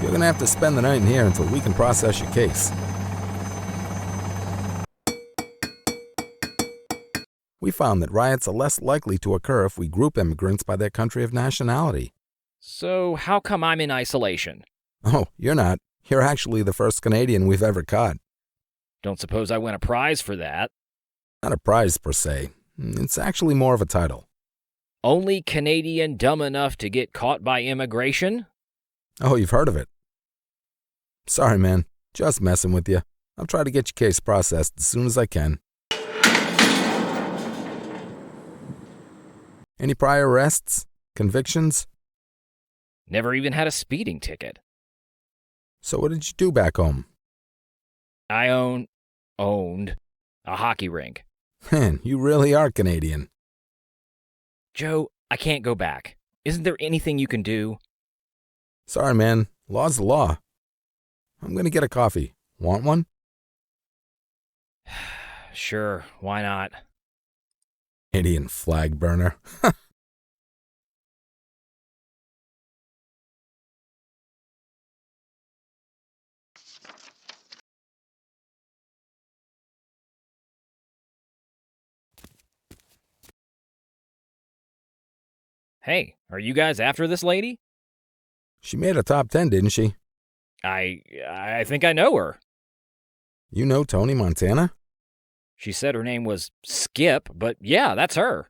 You're gonna have to spend the night in here until we can process your case. We found that riots are less likely to occur if we group immigrants by their country of nationality. So how come I'm in isolation? Oh, you're not. You're actually the first Canadian we've ever caught. Don't suppose I win a prize for that. Not a prize per se. It's actually more of a title. Only Canadian dumb enough to get caught by immigration? Oh, you've heard of it. Sorry, man. Just messing with you. I'll try to get your case processed as soon as I can. Any prior arrests? Convictions? Never even had a speeding ticket. So what did you do back home? I owned a hockey rink. Man, you really are Canadian. Joe, I can't go back. Isn't there anything you can do? Sorry, man. Law's the law. I'm gonna get a coffee. Want one? Sure, why not? Canadian flag burner. Hey, are you guys after this lady? She made a top 10, didn't she? I think I know her. You know Tony Montana? She said her name was Skip, but yeah, that's her.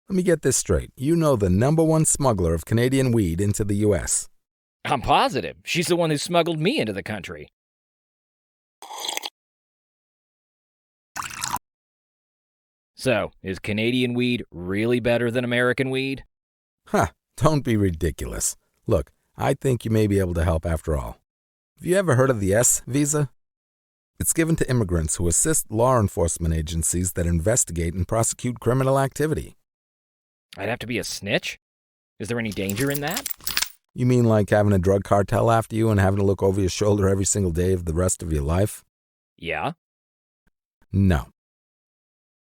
Let me get this straight. You know the #1 smuggler of Canadian weed into the U.S. I'm positive. She's the one who smuggled me into the country. So, is Canadian weed really better than American weed? Huh, don't be ridiculous. Look, I think you may be able to help after all. Have you ever heard of the S visa? It's given to immigrants who assist law enforcement agencies that investigate and prosecute criminal activity. I'd have to be a snitch? Is there any danger in that? You mean like having a drug cartel after you and having to look over your shoulder every single day of the rest of your life? Yeah. No.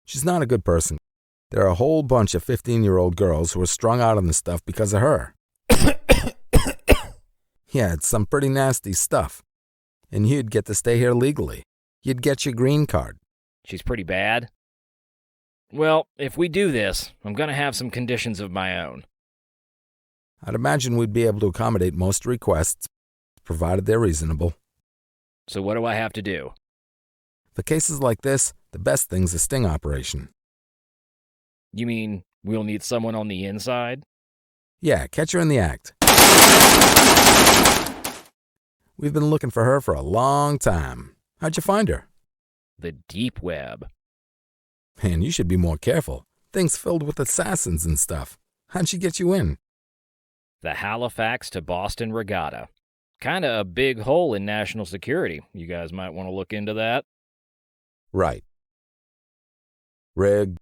She's not a good person. There are a whole bunch of 15-year-old girls who are strung out on this stuff because of her. Yeah, it's some pretty nasty stuff. And you'd get to stay here legally. You'd get your green card. She's pretty bad. Well, if we do this, I'm going to have some conditions of my own. I'd imagine we'd be able to accommodate most requests, provided they're reasonable. So what do I have to do? For cases like this, the best thing's a sting operation. You mean we'll need someone on the inside? Yeah, catch her in the act. We've been looking for her for a long time. How'd you find her? The deep web. Man, you should be more careful. Things filled with assassins and stuff. How'd she get you in? The Halifax to Boston Regatta. Kinda a big hole in national security. You guys might want to look into that. Right. Regatta.